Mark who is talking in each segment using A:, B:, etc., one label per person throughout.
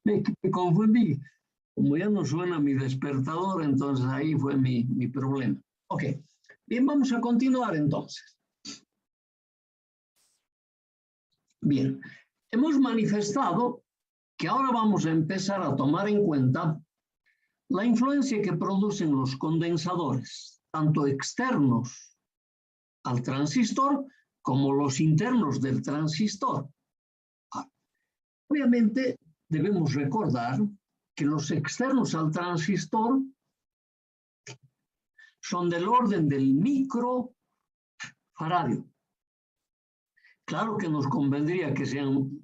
A: me confundí. Como ya no suena mi despertador, entonces ahí fue mi problema. Ok, bien, vamos a continuar entonces. Bien, hemos manifestado que ahora vamos a empezar a tomar en cuenta la influencia que producen los condensadores, tanto externos al transistor como los internos del transistor. Obviamente, debemos recordar que los externos al transistor son del orden del microfaradio. Claro que nos convendría que sean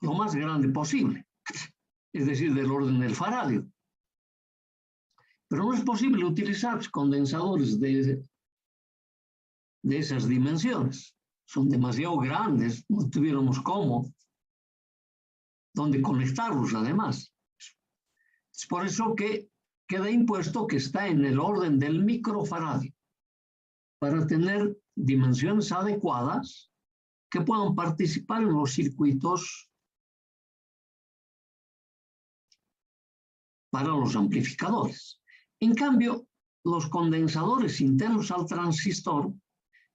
A: lo más grande posible, es decir, del orden del faradio. Pero no es posible utilizar condensadores de esas dimensiones. Son demasiado grandes, no tuviéramos cómo, dónde conectarlos además. Es por eso que queda impuesto que está en el orden del microfaradio, para tener dimensiones adecuadas que puedan participar en los circuitos para los amplificadores. En cambio, los condensadores internos al transistor,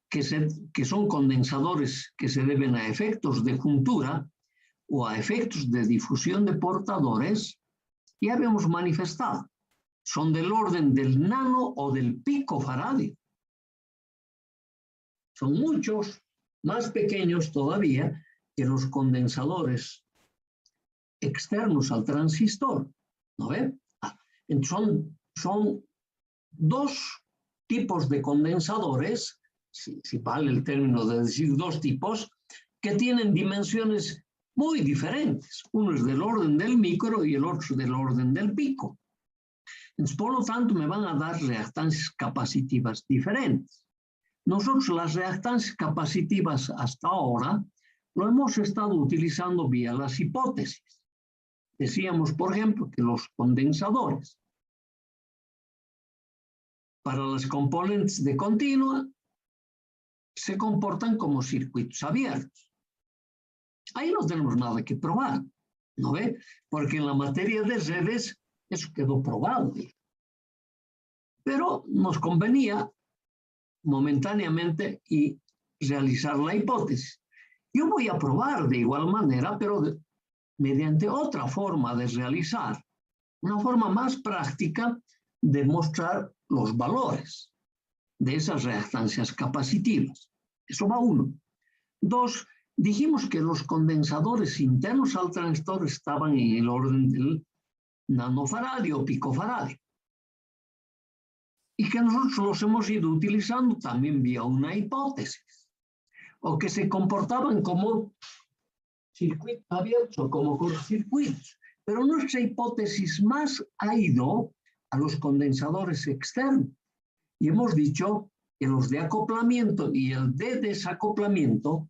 A: que son condensadores que se deben a efectos de juntura o a efectos de difusión de portadores, ya habíamos manifestado, son del orden del nano o del picofaradio. Son muchos más pequeños todavía que los condensadores externos al transistor. ¿No ve? Son dos tipos de condensadores, si vale el término de decir dos tipos, que tienen dimensiones muy diferentes. Uno es del orden del micro y el otro del orden del pico. Entonces, por lo tanto, me van a dar reactancias capacitivas diferentes. Nosotros las reactancias capacitivas hasta ahora lo hemos estado utilizando vía las hipótesis. Decíamos, por ejemplo, que los condensadores para las componentes de continua se comportan como circuitos abiertos. Ahí no tenemos nada que probar, ¿no ve? Porque en la materia de redes eso quedó probado. Pero nos convenía momentáneamente y realizar la hipótesis. Yo voy a probar de igual manera, pero mediante otra forma de realizar, una forma más práctica de mostrar los valores de esas reactancias capacitivas. Eso va uno. Dos, dijimos que los condensadores internos al transistor estaban en el orden del nanofaradio o picofaradio. Y que nosotros los hemos ido utilizando también vía una hipótesis, o que se comportaban como circuitos abiertos o como cortocircuitos. Pero nuestra hipótesis más ha ido a los condensadores externos. Y hemos dicho que los de acoplamiento y el de desacoplamiento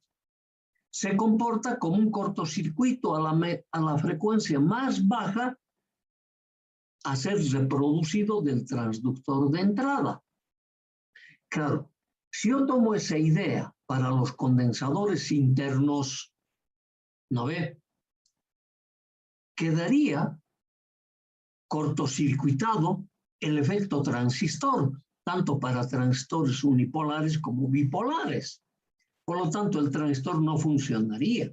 A: se comporta como un cortocircuito a la frecuencia más baja a ser reproducido del transductor de entrada. Claro, si yo tomo esa idea para los condensadores internos, ¿no ve? Quedaría cortocircuitado el efecto transistor, tanto para transistores unipolares como bipolares. Por lo tanto, el transistor no funcionaría.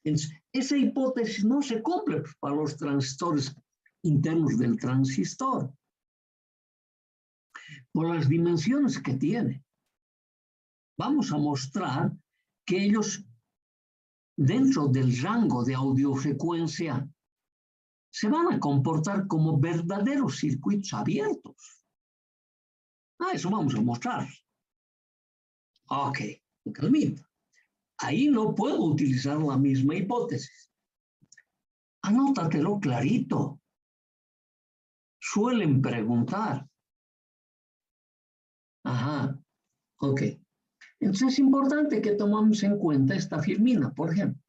A: Entonces, esa hipótesis no se cumple para los transistores internos del transistor, por las dimensiones que tiene. Vamos a mostrar que ellos, dentro del rango de audiofrecuencia, se van a comportar como verdaderos circuitos abiertos. Eso vamos a mostrar. Ok, calmita. Ahí no puedo utilizar la misma hipótesis. Anótatelo clarito. Suelen preguntar. Ajá, ok. Entonces es importante que tomemos en cuenta esta firmina, por ejemplo,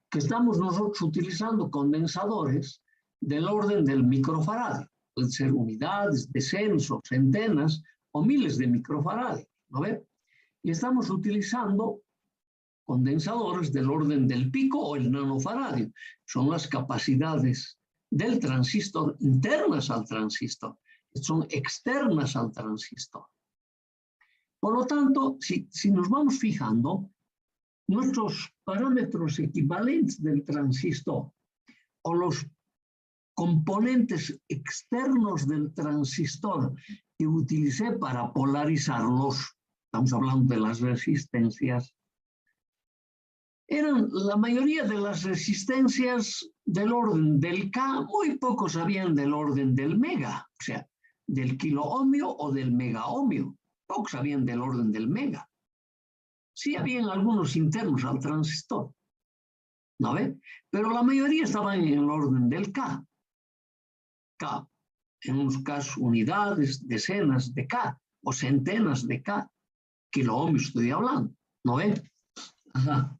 A: que estamos nosotros utilizando condensadores del orden del microfaradio. Pueden ser unidades, decenas o centenas o miles de microfaradios, ¿no ve? Y estamos utilizando condensadores del orden del pico o el nanofaradio. Son las capacidades del transistor internas al transistor, son externas al transistor. Por lo tanto, si nos vamos fijando, nuestros parámetros equivalentes del transistor o los componentes externos del transistor que utilicé para polarizarlos, estamos hablando de las resistencias, eran la mayoría de las resistencias del orden del K, muy pocos sabían del orden del mega, o sea, del kiloohmio o del megaohmio, pocos sabían del orden del mega. Sí habían algunos internos al transistor, ¿no ve? Pero la mayoría estaban en el orden del K. K, en unos casos unidades, decenas de K o centenas de K, kiloohmios estoy hablando, ¿no ve? Ajá.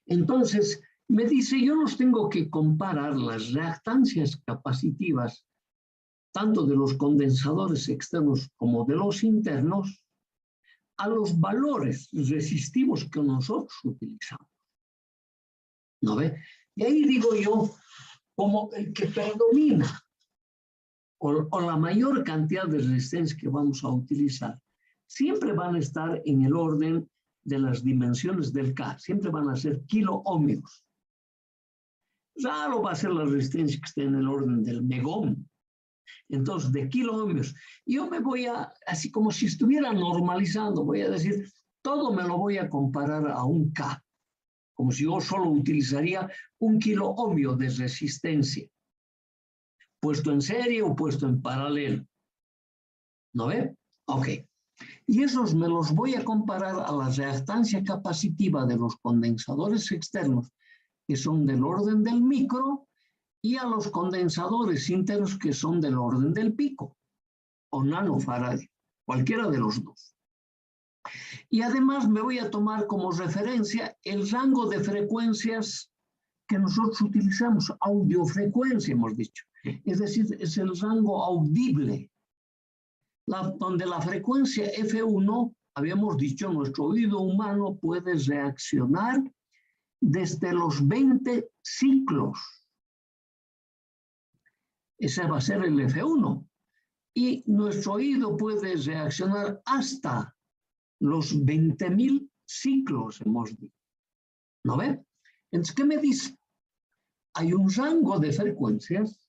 A: Entonces, me dice, yo los tengo que comparar las reactancias capacitivas, tanto de los condensadores externos como de los internos, a los valores resistivos que nosotros utilizamos. ¿No ve? Y ahí digo yo, como el que predomina, o la mayor cantidad de resistencia que vamos a utilizar, siempre van a estar en el orden de las dimensiones del K, siempre van a ser kiloohmios. Raro va a ser la resistencia que esté en el orden del megón. Entonces, de kiloohmios, yo me voy a, así como si estuviera normalizando, voy a decir, todo me lo voy a comparar a un K, como si yo solo utilizaría un kiloohmio de resistencia, puesto en serie o puesto en paralelo. ¿No ve? Ok. Y esos me los voy a comparar a la reactancia capacitiva de los condensadores externos, que son del orden del micro, y a los condensadores internos, que son del orden del pico, o nanofaradio, cualquiera de los dos. Y además me voy a tomar como referencia el rango de frecuencias que nosotros utilizamos, audiofrecuencia hemos dicho, es decir, es el rango audible. Donde la frecuencia F1, habíamos dicho, nuestro oído humano puede reaccionar desde los 20 ciclos. Ese va a ser el F1. Y nuestro oído puede reaccionar hasta los 20.000 ciclos, hemos dicho. ¿No ve? Entonces, ¿qué me dice? Hay un rango de frecuencias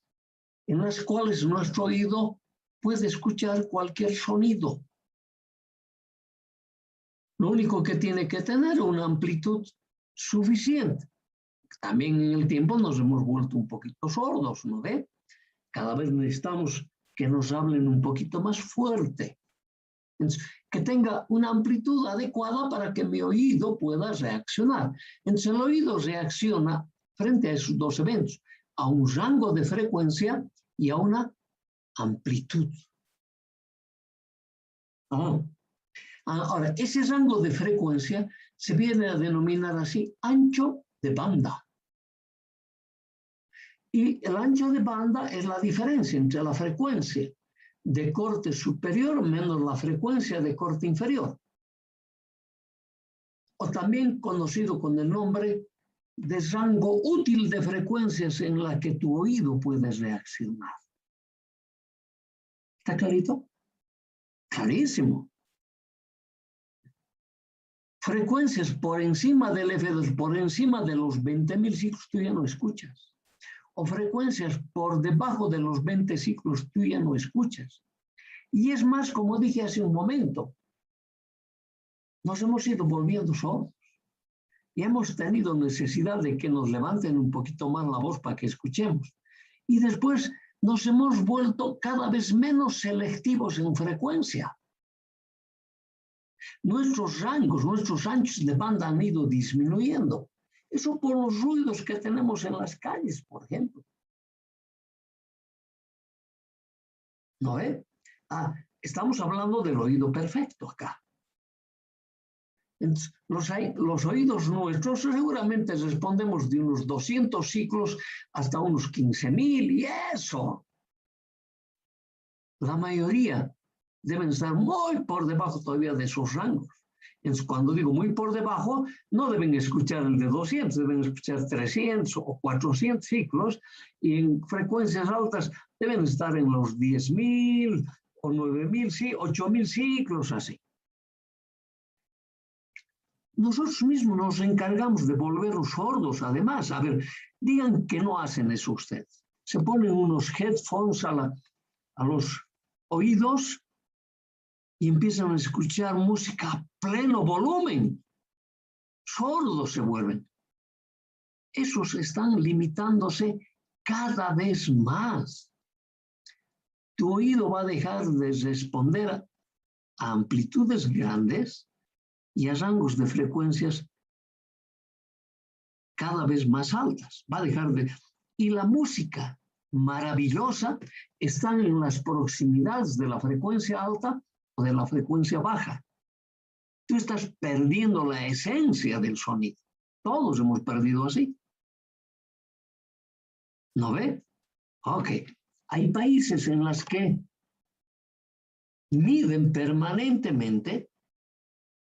A: en las cuales nuestro oído puede escuchar cualquier sonido. Lo único que tiene que tener es una amplitud suficiente. También en el tiempo nos hemos vuelto un poquito sordos, ¿no ve? Cada vez necesitamos que nos hablen un poquito más fuerte. Entonces, que tenga una amplitud adecuada para que mi oído pueda reaccionar. Entonces, el oído reacciona frente a esos dos eventos, a un rango de frecuencia y a una amplitud. Ahora, ese rango de frecuencia se viene a denominar así ancho de banda. Y el ancho de banda es la diferencia entre la frecuencia de corte superior menos la frecuencia de corte inferior. O también conocido con el nombre de rango útil de frecuencias en la que tu oído puede reaccionar. ¿Está clarito? Clarísimo. Frecuencias por encima del F2, por encima de los 20.000 ciclos, tú ya no escuchas. O frecuencias por debajo de los 20 ciclos, tú ya no escuchas. Y es más, como dije hace un momento, nos hemos ido volviendo sordos. Y hemos tenido necesidad de que nos levanten un poquito más la voz para que escuchemos. Y después nos hemos vuelto cada vez menos selectivos en frecuencia. Nuestros rangos, nuestros anchos de banda han ido disminuyendo. Eso por los ruidos que tenemos en las calles, por ejemplo. ¿No ve? Estamos hablando del oído perfecto acá. Entonces, los oídos nuestros seguramente respondemos de unos 200 ciclos hasta unos 15.000 y eso. La mayoría deben estar muy por debajo todavía de esos rangos. Entonces, cuando digo muy por debajo, no deben escuchar el de 200, deben escuchar 300 o 400 ciclos, y en frecuencias altas deben estar en los 10.000 o 9.000, sí, 8.000 ciclos, así. Nosotros mismos nos encargamos de volverlos sordos, además. A ver, digan que no hacen eso ustedes. Se ponen unos headphones a los oídos y empiezan a escuchar música a pleno volumen. Sordos se vuelven. Esos están limitándose cada vez más. Tu oído va a dejar de responder a amplitudes grandes y a rangos de frecuencias cada vez más altas. Va a dejar de... Y la música maravillosa está en las proximidades de la frecuencia alta o de la frecuencia baja. Tú estás perdiendo la esencia del sonido. Todos hemos perdido así. ¿No ve? Ok. Hay países en los que miden permanentemente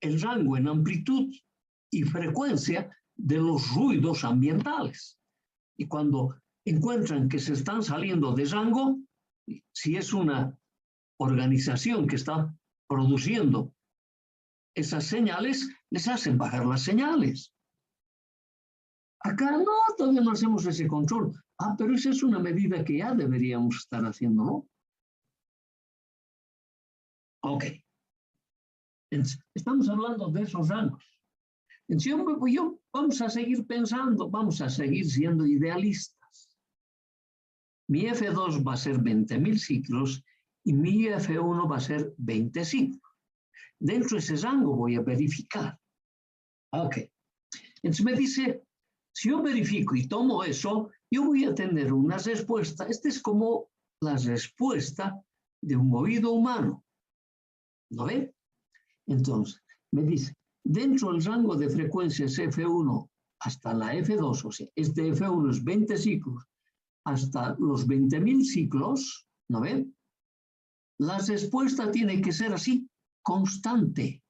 A: el rango en amplitud y frecuencia de los ruidos ambientales. Y cuando encuentran que se están saliendo de rango, si es una organización que está produciendo esas señales, les hacen bajar las señales. Acá no, todavía no hacemos ese control. Ah, pero esa es una medida que ya deberíamos estar haciendo, ¿no? Ok. Entonces, estamos hablando de esos rangos. Entonces, vamos a seguir pensando, vamos a seguir siendo idealistas. Mi F2 va a ser 20.000 ciclos y mi F1 va a ser 20 ciclos. Dentro de ese rango voy a verificar. Ok. Entonces me dice, si yo verifico y tomo eso, yo voy a tener una respuesta. Esta es como la respuesta de un oído humano. ¿No ven? Entonces, me dice, dentro del rango de frecuencias F1 hasta la F2, o sea, este F1 es 20 ciclos, hasta los 20.000 ciclos, ¿no ven? La respuesta tiene que ser así, constante.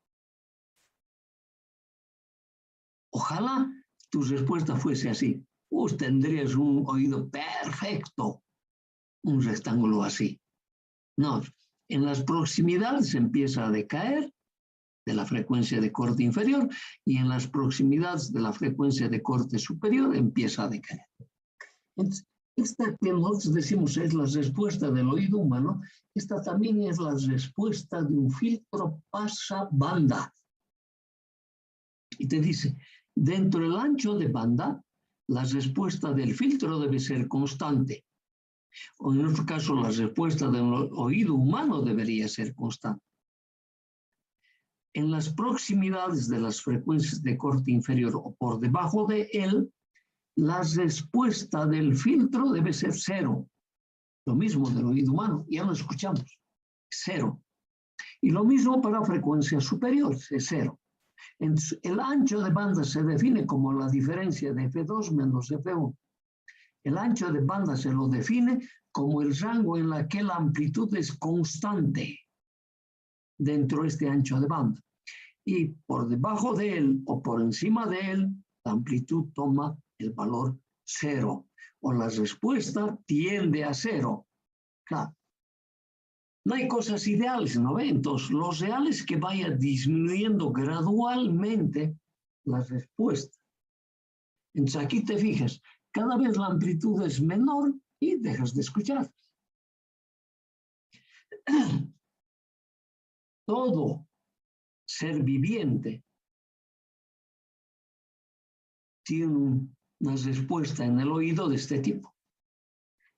A: Ojalá tu respuesta fuese así. Tendrías un oído perfecto, un rectángulo así. No, en las proximidades empieza a decaer de la frecuencia de corte inferior y en las proximidades de la frecuencia de corte superior empieza a decaer. Entonces, esta que nosotros decimos es la respuesta del oído humano, esta también es la respuesta de un filtro pasabanda. Y te dice, dentro del ancho de banda, la respuesta del filtro debe ser constante. O en otro caso, la respuesta del oído humano debería ser constante. En las proximidades de las frecuencias de corte inferior o por debajo de él, la respuesta del filtro debe ser cero. Lo mismo del oído humano, ya lo escuchamos, cero. Y lo mismo para frecuencias superiores, es cero. Entonces, el ancho de banda se define como la diferencia de F2 menos F1. El ancho de banda se lo define como el rango en el que la amplitud es constante dentro de este ancho de banda. Y por debajo de él o por encima de él, la amplitud toma el valor cero. O la respuesta tiende a cero. Claro. No hay cosas ideales, ¿no ve? Entonces, lo real es que vaya disminuyendo gradualmente la respuesta. Entonces, aquí te fijas, cada vez la amplitud es menor y dejas de escuchar. Todo ser viviente tiene una respuesta en el oído de este tipo.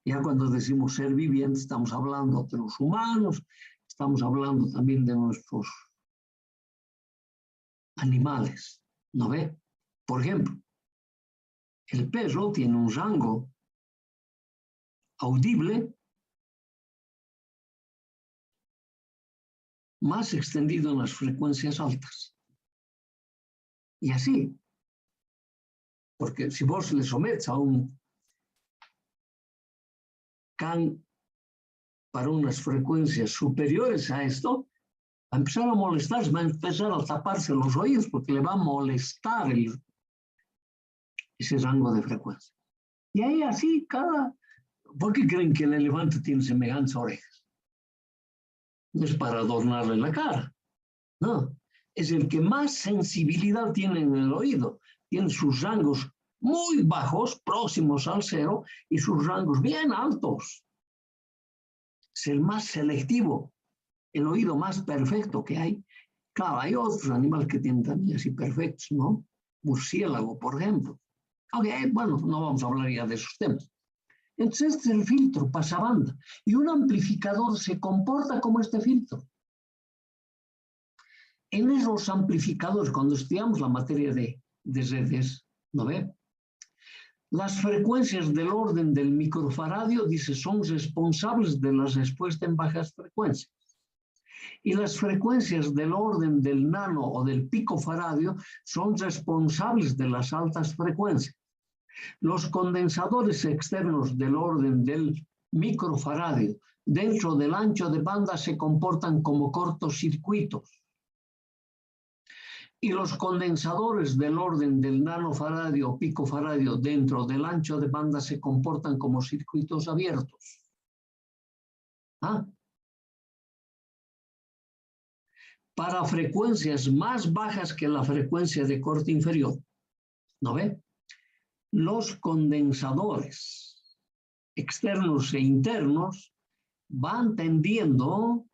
A: Ya cuando decimos ser viviente, estamos hablando de los humanos, estamos hablando también de nuestros animales, ¿no ve? Por ejemplo, el perro tiene un rango audible más extendido en las frecuencias altas. Y así, porque si vos le sometes a un can para unas frecuencias superiores a esto, Va a empezar a molestarse, va a empezar a taparse los oídos porque le va a molestar ese rango de frecuencia. Y ahí así ¿por qué creen que el elefante tiene semejantes orejas? No es para adornarle la cara, no. Es el que más sensibilidad tiene en el oído. Tiene sus rangos muy bajos, próximos al cero, y sus rangos bien altos. Es el más selectivo, el oído más perfecto que hay. Claro, hay otros animales que tienen también así perfectos, ¿no? Murciélago, por ejemplo. Aunque, bueno, no vamos a hablar ya de esos temas. Entonces, este es el filtro pasabanda. Y un amplificador se comporta como este filtro. En esos amplificadores, cuando estudiamos la materia de redes, ¿no ve? Las frecuencias del orden del microfaradio, dice, son responsables de la respuesta en bajas frecuencias. Y las frecuencias del orden del nano o del picofaradio son responsables de las altas frecuencias. Los condensadores externos del orden del microfaradio dentro del ancho de banda se comportan como cortocircuitos. Y los condensadores del orden del nanofaradio o picofaradio dentro del ancho de banda se comportan como circuitos abiertos. ¿Ah? Para frecuencias más bajas que la frecuencia de corte inferior, ¿no ve? Los condensadores externos e internos van tendiendo,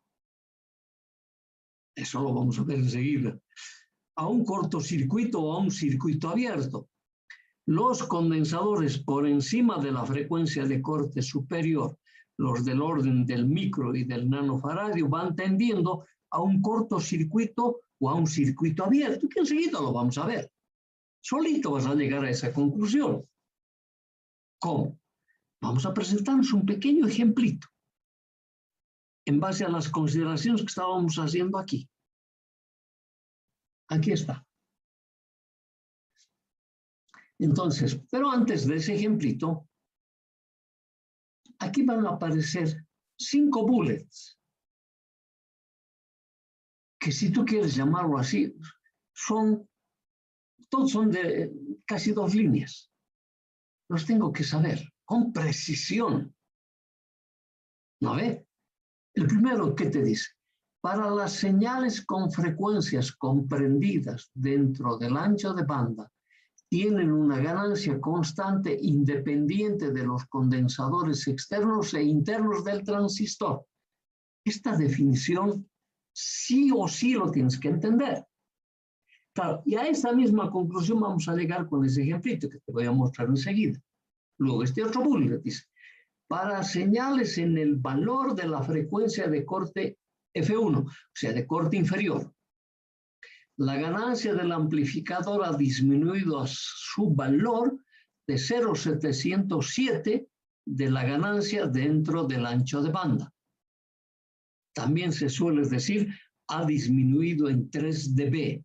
A: eso lo vamos a ver enseguida, a un cortocircuito o a un circuito abierto. Los condensadores por encima de la frecuencia de corte superior, los del orden del micro y del nanofaradio, van tendiendo a un cortocircuito o a un circuito abierto, que enseguida lo vamos a ver. Solito vas a llegar a esa conclusión. ¿Cómo? Vamos a presentarnos un pequeño ejemplito en base a las consideraciones que estábamos haciendo aquí. Aquí está. Entonces, pero antes de ese ejemplito, aquí van a aparecer 5 bullets, que si tú quieres llamarlo así, todos son de casi 2 líneas. Los tengo que saber con precisión. ¿No ve? El primero, ¿qué te dice? Para las señales con frecuencias comprendidas dentro del ancho de banda, tienen una ganancia constante independiente de los condensadores externos e internos del transistor. Esta definición sí o sí lo tienes que entender. Claro, y a esta misma conclusión vamos a llegar con ese ejemplito que te voy a mostrar enseguida. Luego este otro bullet dice, para señales en el valor de la frecuencia de corte F1, o sea, de corte inferior, la ganancia del amplificador ha disminuido a su valor de 0,707 de la ganancia dentro del ancho de banda. También se suele decir ha disminuido en 3 dB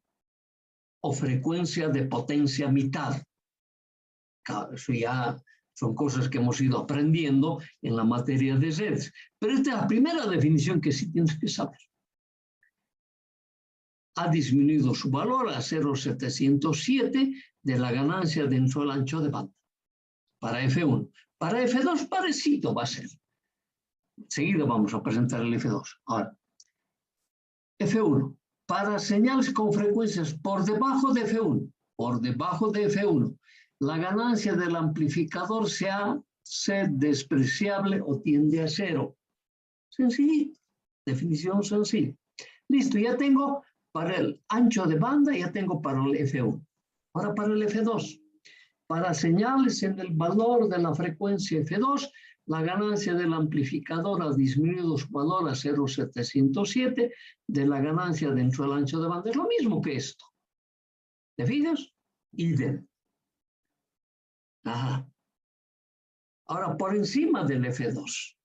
A: o frecuencia de potencia mitad. Claro, eso ya son cosas que hemos ido aprendiendo en la materia de redes. Pero esta es la primera definición que sí tienes que saber. Ha disminuido su valor a 0,707 de la ganancia dentro del ancho de banda. Para F1. Para F2 parecido va a ser. Enseguida vamos a presentar el F2. Ahora, F1. Para señales con frecuencias por debajo de F1, la ganancia del amplificador se hace despreciable o tiende a cero. Sencillo. Definición sencilla. Listo, ya tengo para el ancho de banda, ya tengo para el F1. Ahora para el F2. Para señales en el valor de la frecuencia F2, la ganancia del amplificador ha disminuido su valor a 0,707 de la ganancia dentro del ancho de banda. Es lo mismo que esto. ¿Te fijas? Idem. Ajá. Ahora, por encima del F2.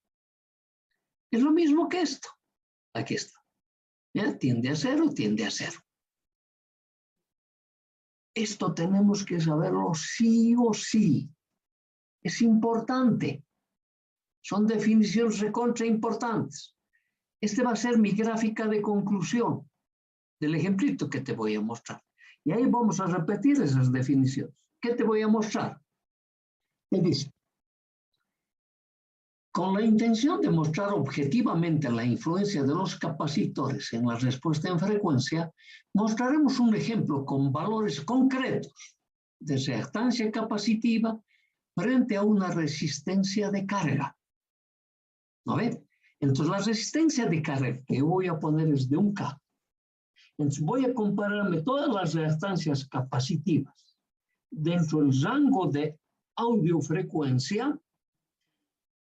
A: Es lo mismo que esto. Aquí está. ¿Ya? Tiende a cero, tiende a cero. Esto tenemos que saberlo sí o sí. Es importante. Son definiciones recontra importantes. Este va a ser mi gráfica de conclusión del ejemplito que te voy a mostrar. Y ahí vamos a repetir esas definiciones. ¿Qué te voy a mostrar? ¿Qué dice? Con la intención de mostrar objetivamente la influencia de los capacitores en la respuesta en frecuencia, mostraremos un ejemplo con valores concretos de reactancia capacitiva frente a una resistencia de carga. ¿No ven? Entonces, la resistencia de carga que voy a poner es de 1K. Entonces, voy a compararme todas las reactancias capacitivas dentro del rango de audiofrecuencia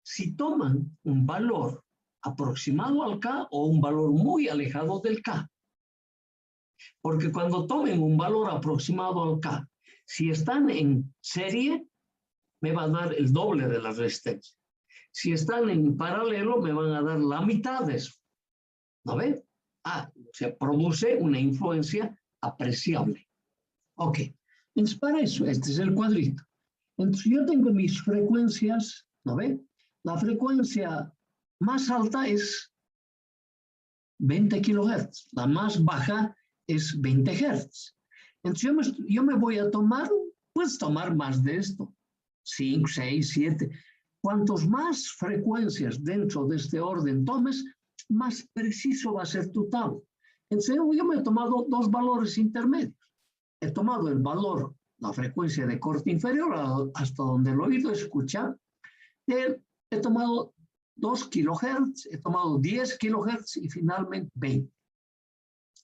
A: si toman un valor aproximado al K o un valor muy alejado del K. Porque cuando tomen un valor aproximado al K, si están en serie, me va a dar el doble de la resistencia. Si están en paralelo, me van a dar la mitad de eso. ¿No ven? Se produce una influencia apreciable. Ok. Entonces, para eso, este es el cuadrito. Entonces, yo tengo mis frecuencias, ¿no ven? La frecuencia más alta es 20 kHz, la más baja es 20 Hz. Entonces yo me voy a tomar, puedes tomar más de esto, 5, 6, 7. Cuantos más frecuencias dentro de este orden tomes, más preciso va a ser tu tabla. Entonces yo me he tomado dos valores intermedios. He tomado el valor, la frecuencia de corte inferior, hasta donde el oído escucha. He tomado 2 kHz, he tomado 10 kHz y finalmente 20.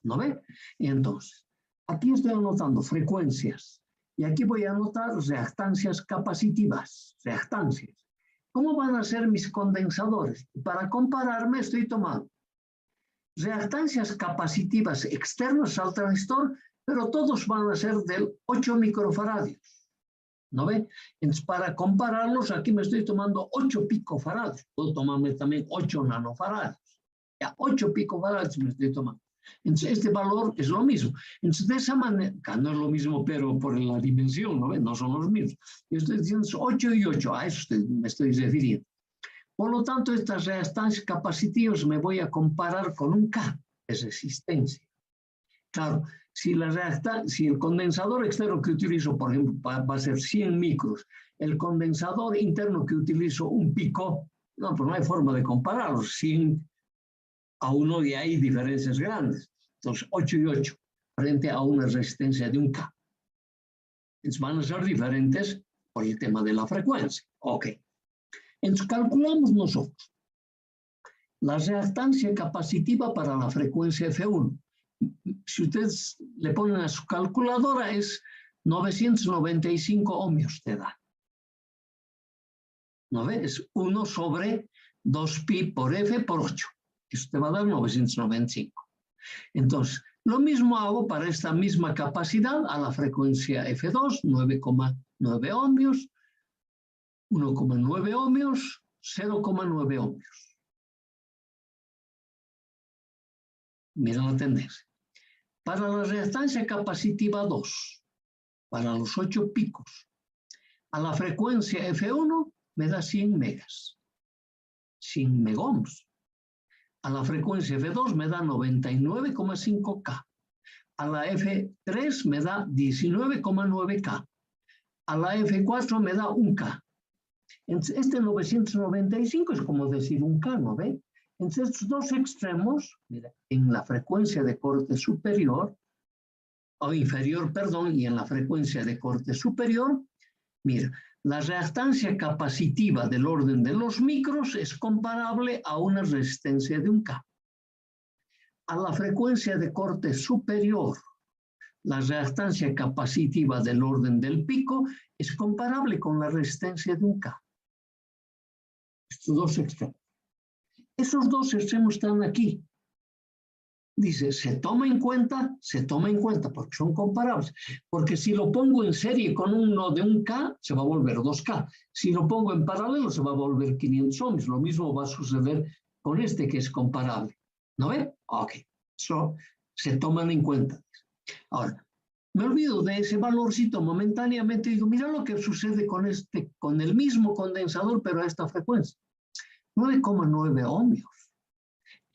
A: ¿No ve? Entonces, aquí estoy anotando frecuencias y aquí voy a anotar reactancias capacitivas, reactancias. ¿Cómo van a ser mis condensadores? Para compararme estoy tomando reactancias capacitivas externas al transistor, pero todos van a ser del 8 microfaradios. ¿No ve? Entonces, para compararlos, aquí me estoy tomando 8 picofaradios. Puedo tomarme también 8 nanofaradios. Ya, 8 picofaradios me estoy tomando. Entonces, este valor es lo mismo. Entonces, de esa manera, no es lo mismo, pero por la dimensión, ¿no ve? No son los mismos. Yo estoy diciendo 8 y 8, a eso me estoy refiriendo. Por lo tanto, estas reactancias capacitivas me voy a comparar con un K de resistencia. Claro, si el condensador externo que utilizo, por ejemplo, va a ser 100 micros, el condensador interno que utilizo un pico, no, pues no hay forma de compararlos. 100 a 1 y hay diferencias grandes. Entonces, 8 y 8 frente a una resistencia de un K. Entonces, van a ser diferentes por el tema de la frecuencia. Ok. Entonces, calculamos nosotros la reactancia capacitiva para la frecuencia F1. Si ustedes le ponen a su calculadora, es 995 ohmios te da. ¿No ve? Es 1 sobre 2pi por F por 8. Eso te va a dar 995. Entonces, lo mismo hago para esta misma capacidad a la frecuencia F2, 9,9 ohmios, 1,9 ohmios, 0,9 ohmios. Mira la tendencia. Para la reactancia capacitiva 2, para los 8 picos, a la frecuencia F1 me da 100 megas, 100 megohms. A la frecuencia F2 me da 99,5K. A la F3 me da 19,9K. A la F4 me da 1K. Este 995 es como decir 1K, ¿no ve? Entonces, estos dos extremos, mira, en la frecuencia de corte superior, o inferior, perdón, y en la frecuencia de corte superior, mira, la reactancia capacitiva del orden de los micros es comparable a una resistencia de 1K. A la frecuencia de corte superior, la reactancia capacitiva del orden del pico es comparable con la resistencia de 1K. Estos dos extremos. Esos dos extremos están aquí. Dice, se toma en cuenta, porque son comparables. Porque si lo pongo en serie con uno de 1K, se va a volver 2K. Si lo pongo en paralelo, se va a volver 500 ohms. Lo mismo va a suceder con este que es comparable. ¿No ve? Ok. Se toman en cuenta. Ahora, me olvido de ese valorcito momentáneamente y digo, mira lo que sucede con el mismo condensador, pero a esta frecuencia. 9,9 ohmios.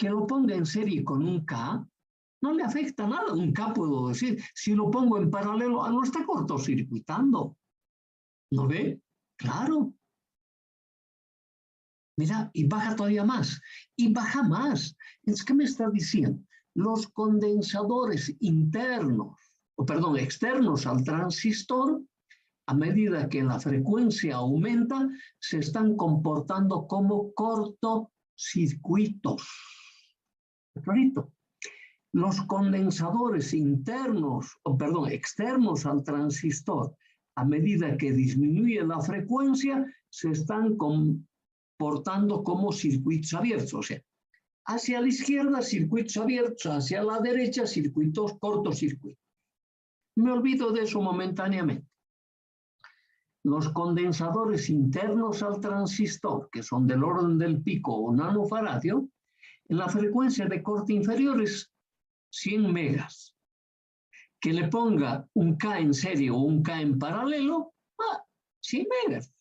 A: que lo ponga en serie con un K, no le afecta nada. Un K puedo decir, si lo pongo en paralelo, no está cortocircuitando. ¿No ve? Claro. Mira, y baja todavía más. Y baja más. Es que me está diciendo, los condensadores internos, externos al transistor, a medida que la frecuencia aumenta, se están comportando como cortocircuitos. Clarito. Los condensadores externos al transistor, a medida que disminuye la frecuencia, se están comportando como circuitos abiertos. O sea, hacia la izquierda, circuitos abiertos, hacia la derecha, circuitos cortocircuitos. Me olvido de eso momentáneamente. Los condensadores internos al transistor, que son del orden del pico o nanofaradio, en la frecuencia de corte inferior es 100 megas. Que le ponga un K en serie o un K en paralelo, 100 megas.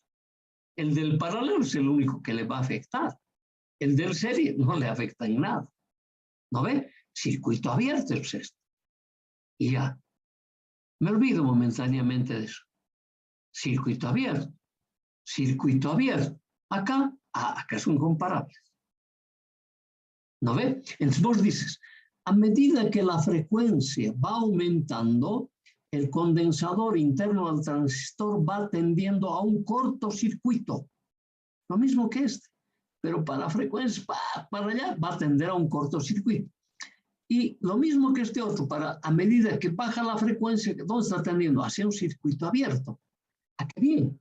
A: El del paralelo es el único que le va a afectar. El del serie no le afecta en nada. ¿No ve? Circuito abierto es esto. Y ya. Me olvido momentáneamente de eso. Circuito abierto. Circuito abierto. Acá son comparables. ¿No ve? Entonces vos dices, a medida que la frecuencia va aumentando, el condensador interno al transistor va tendiendo a un cortocircuito. Lo mismo que este. Pero para la frecuencia, para allá, va a tender a un cortocircuito. Y lo mismo que este otro, a medida que baja la frecuencia, ¿dónde está tendiendo? Hacia un circuito abierto. ¿A qué bien?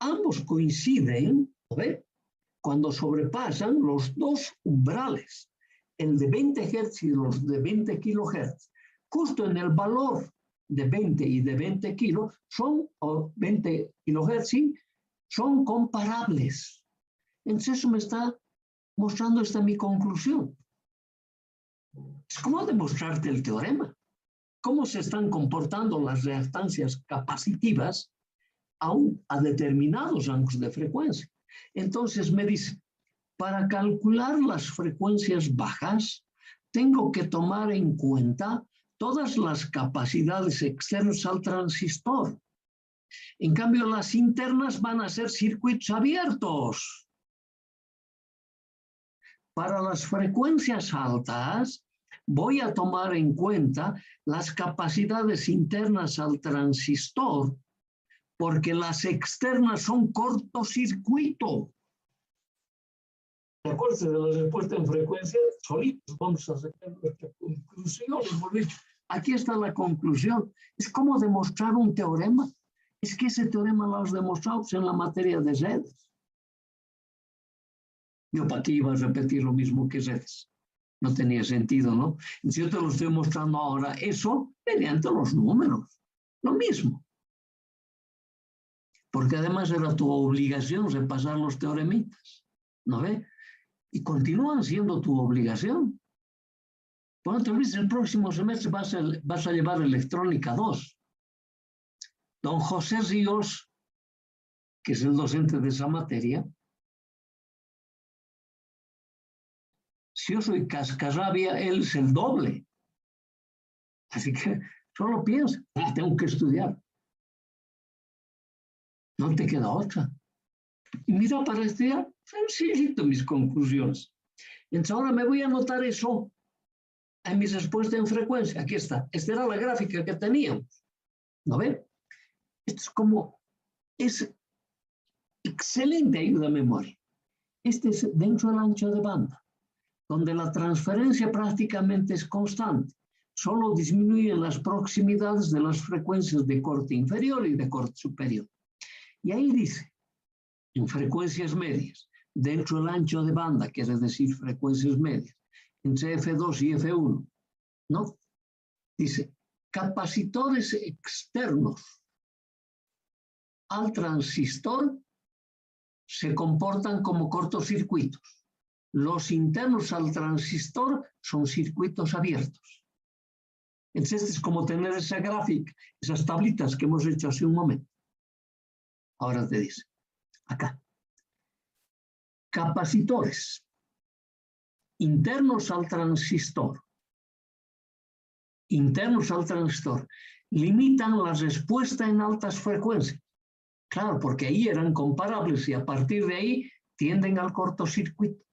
A: Ambos coinciden, ¿ve? Cuando sobrepasan los dos umbrales, el de 20 Hz y los de 20 kHz, justo en el valor de 20 y de 20 kilos, o 20 kHz, son comparables. Entonces eso me está mostrando esta mi conclusión. Es como demostrarte el teorema. Cómo se están comportando las reactancias capacitivas a determinados rangos de frecuencia. Entonces me dice, para calcular las frecuencias bajas, tengo que tomar en cuenta todas las capacidades externas al transistor. En cambio, las internas van a ser circuitos abiertos. Para las frecuencias altas, voy a tomar en cuenta las capacidades internas al transistor, porque las externas son cortocircuito. De acuerdo de la respuesta en frecuencia, solitos vamos a sacar nuestra conclusión. Hemos dicho, aquí está la conclusión. Es como demostrar un teorema. Es que ese teorema lo has demostrado en la materia de redes. Yo para qué iba a repetir lo mismo que redes. No tenía sentido, ¿no? Yo te lo estoy mostrando ahora, eso mediante los números. Lo mismo. Porque además era tu obligación repasar los teoremitas. ¿No ve? Y continúan siendo tu obligación. Por otra vez, el próximo semestre vas a llevar Electrónica 2. Don José Ríos, que es el docente de esa materia, si yo soy cascarrabia, él es el doble. Así que solo piensa, tengo que estudiar. No te queda otra. Y mira, para estudiar, sencillito mis conclusiones. Entonces ahora me voy a anotar eso en mi respuesta en frecuencia. Aquí está. Esta era la gráfica que teníamos. ¿No ven? Esto es excelente ayuda a memoria. Este es dentro del ancho de banda, donde la transferencia prácticamente es constante. Solo disminuyen las proximidades de las frecuencias de corte inferior y de corte superior. Y ahí dice, en frecuencias medias, dentro del ancho de banda, quiere decir frecuencias medias, entre F2 y F1, ¿no? Dice, capacitores externos al transistor se comportan como cortocircuitos. Los internos al transistor son circuitos abiertos. Entonces, es como tener esa gráfica, esas tablitas que hemos hecho hace un momento. Ahora te dice, acá, capacitores internos al transistor, limitan la respuesta en altas frecuencias. Claro, porque ahí eran comparables y a partir de ahí tienden al cortocircuito.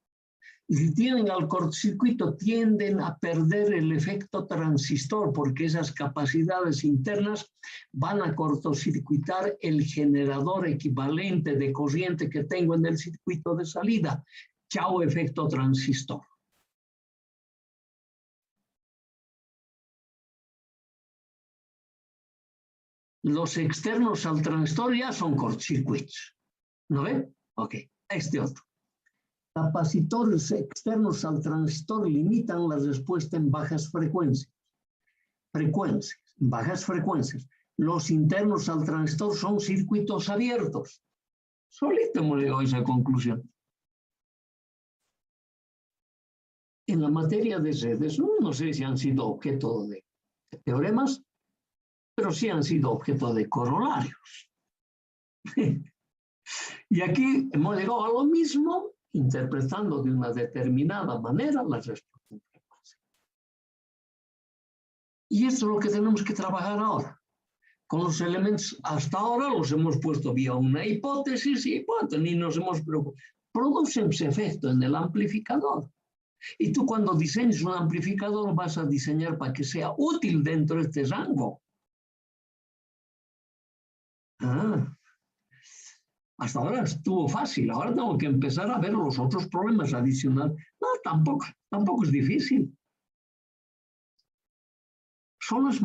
A: Y si tienden al cortocircuito, tienden a perder el efecto transistor, porque esas capacidades internas van a cortocircuitar el generador equivalente de corriente que tengo en el circuito de salida. Chao, efecto transistor. Los externos al transistor ya son cortocircuitos. ¿No ve? Ok, este otro. Capacitores externos al transistor limitan la respuesta en bajas frecuencias. Bajas frecuencias. Los internos al transistor son circuitos abiertos. Solito hemos llegado a esa conclusión. En la materia de redes, no sé si han sido objeto de teoremas, pero sí han sido objeto de corolarios. Y aquí hemos llegado a lo mismo, interpretando de una determinada manera las respuestas en frecuencia. Y esto es lo que tenemos que trabajar ahora. Con los elementos, hasta ahora los hemos puesto vía una hipótesis y bueno, ni nos hemos preocupado. Producen ese efecto en el amplificador. Y tú cuando diseñes un amplificador vas a diseñar para que sea útil dentro de este rango. Hasta ahora estuvo fácil, ahora tengo que empezar a ver los otros problemas adicionales. No, tampoco es difícil. Son las